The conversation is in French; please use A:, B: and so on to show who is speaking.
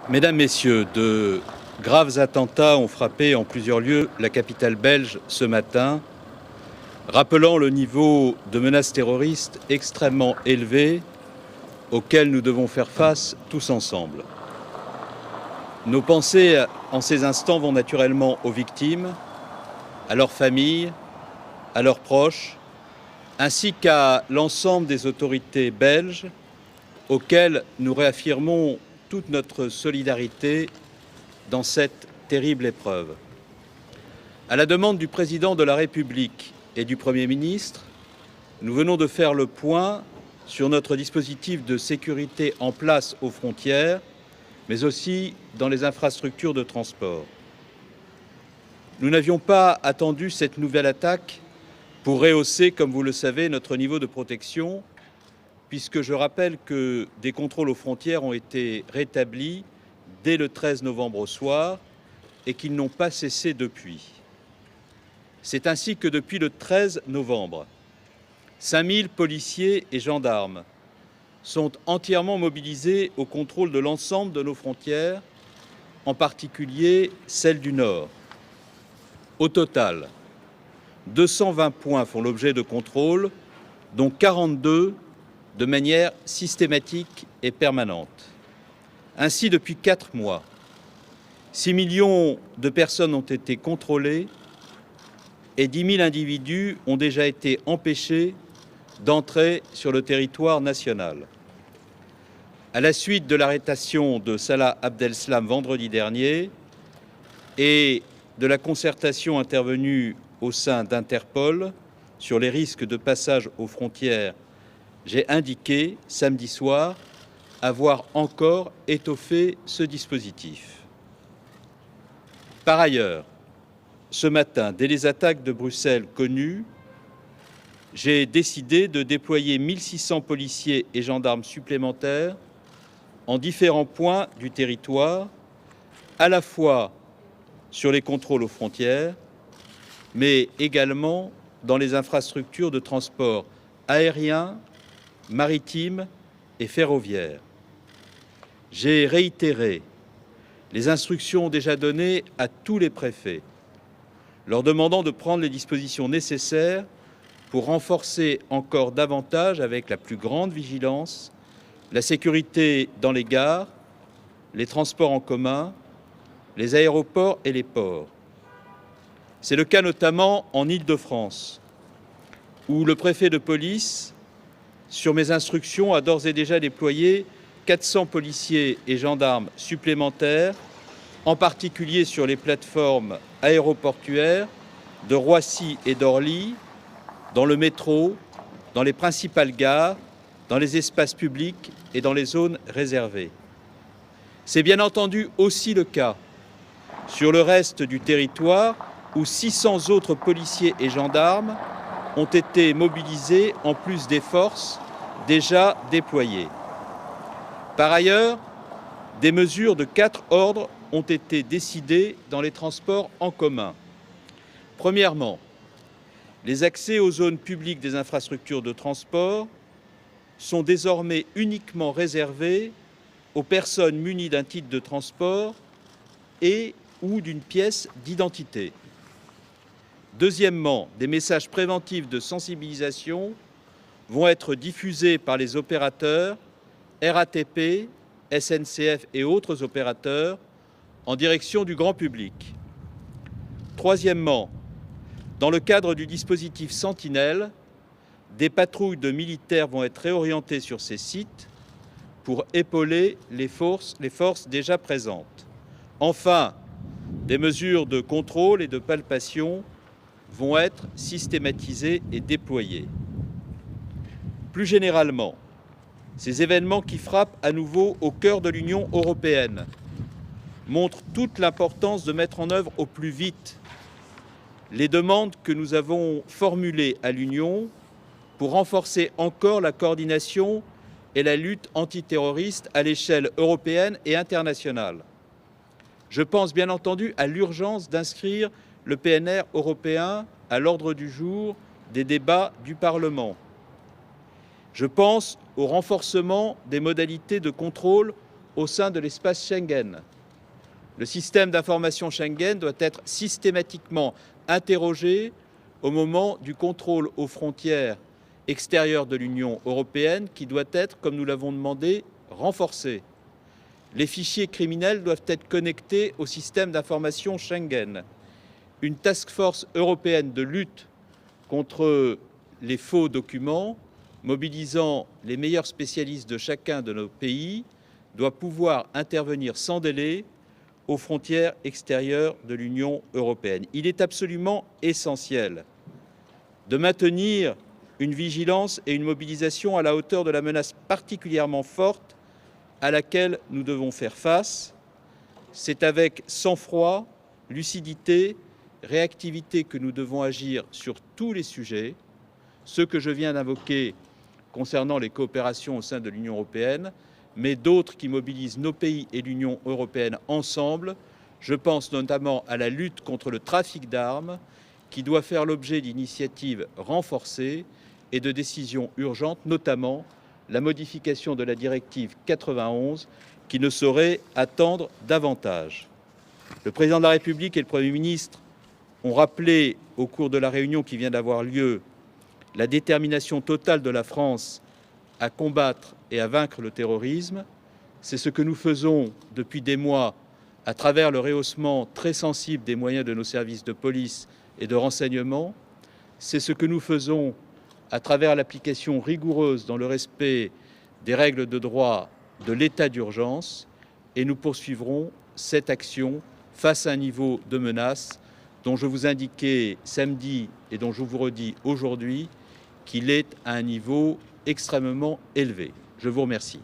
A: Mesdames, Messieurs, de graves attentats ont frappé en plusieurs lieux la capitale belge ce matin, rappelant le niveau de menace terroriste extrêmement élevé auquel nous devons faire face tous ensemble. Nos pensées en ces instants vont naturellement aux victimes, à leurs familles, à leurs proches, ainsi qu'à l'ensemble des autorités belges auxquelles nous réaffirmons toute notre solidarité dans cette terrible épreuve. À la demande du président de la République et du Premier ministre, nous venons de faire le point sur notre dispositif de sécurité en place aux frontières, mais aussi dans les infrastructures de transport. Nous n'avions pas attendu cette nouvelle attaque pour rehausser, comme vous le savez, notre niveau de protection, puisque je rappelle que des contrôles aux frontières ont été rétablis dès le 13 novembre au soir et qu'ils n'ont pas cessé depuis. C'est ainsi que depuis le 13 novembre, 5000 policiers et gendarmes sont entièrement mobilisés au contrôle de l'ensemble de nos frontières, en particulier celle du Nord. Au total, 220 points font l'objet de contrôles, dont 42 de manière systématique et permanente. Ainsi, depuis 4 mois, 6 millions de personnes ont été contrôlées et 10 000 individus ont déjà été empêchés d'entrer sur le territoire national. À la suite de l'arrestation de Salah Abdeslam vendredi dernier et de la concertation intervenue au sein d'Interpol sur les risques de passage aux frontières, j'ai indiqué samedi soir avoir encore étoffé ce dispositif. Par ailleurs, ce matin, dès les attaques de Bruxelles connues, j'ai décidé de déployer 1600 policiers et gendarmes supplémentaires en différents points du territoire, à la fois sur les contrôles aux frontières, mais également dans les infrastructures de transport aérien, maritime et ferroviaire. J'ai réitéré les instructions déjà données à tous les préfets, leur demandant de prendre les dispositions nécessaires pour renforcer encore davantage, avec la plus grande vigilance, la sécurité dans les gares, les transports en commun, les aéroports et les ports. C'est le cas notamment en Île-de-France, où le préfet de police, sur mes instructions, a d'ores et déjà déployé 400 policiers et gendarmes supplémentaires, en particulier sur les plateformes aéroportuaires de Roissy et d'Orly, dans le métro, dans les principales gares, dans les espaces publics et dans les zones réservées. C'est bien entendu aussi le cas sur le reste du territoire, où 600 autres policiers et gendarmes ont été mobilisés en plus des forces déjà déployées. Par ailleurs, des mesures de 4 ordres ont été décidées dans les transports en commun. Premièrement, les accès aux zones publiques des infrastructures de transport sont désormais uniquement réservés aux personnes munies d'un titre de transport et ou d'une pièce d'identité. Deuxièmement, des messages préventifs de sensibilisation vont être diffusés par les opérateurs, RATP, SNCF et autres opérateurs en direction du grand public. Troisièmement, dans le cadre du dispositif Sentinelle, des patrouilles de militaires vont être réorientées sur ces sites pour épauler les forces déjà présentes. Enfin, des mesures de contrôle et de palpation vont être systématisées et déployées. Plus généralement, ces événements qui frappent à nouveau au cœur de l'Union européenne montrent toute l'importance de mettre en œuvre au plus vite les demandes que nous avons formulées à l'Union pour renforcer encore la coordination et la lutte antiterroriste à l'échelle européenne et internationale. Je pense bien entendu à l'urgence d'inscrire le PNR européen à l'ordre du jour des débats du Parlement. Je pense au renforcement des modalités de contrôle au sein de l'espace Schengen. Le système d'information Schengen doit être systématiquement interrogé au moment du contrôle aux frontières extérieures de l'Union européenne qui doit être, comme nous l'avons demandé, renforcé. Les fichiers criminels doivent être connectés au système d'information Schengen. Une task force européenne de lutte contre les faux documents, mobilisant les meilleurs spécialistes de chacun de nos pays, doit pouvoir intervenir sans délai aux frontières extérieures de l'Union européenne. Il est absolument essentiel de maintenir une vigilance et une mobilisation à la hauteur de la menace particulièrement forte à laquelle nous devons faire face. C'est avec sang-froid, lucidité, réactivité que nous devons agir sur tous les sujets, ceux que je viens d'invoquer concernant les coopérations au sein de l'Union européenne, mais d'autres qui mobilisent nos pays et l'Union européenne ensemble. Je pense notamment à la lutte contre le trafic d'armes, qui doit faire l'objet d'initiatives renforcées et de décisions urgentes, notamment la modification de la directive 91, qui ne saurait attendre davantage. Le président de la République et le Premier ministre ont rappelé au cours de la réunion qui vient d'avoir lieu la détermination totale de la France à combattre et à vaincre le terrorisme. C'est ce que nous faisons depuis des mois à travers le rehaussement très sensible des moyens de nos services de police et de renseignement. C'est ce que nous faisons à travers l'application rigoureuse dans le respect des règles de droit de l'état d'urgence, et nous poursuivrons cette action face à un niveau de menace dont je vous indiquais samedi et dont je vous redis aujourd'hui qu'il est à un niveau extrêmement élevé. Je vous remercie.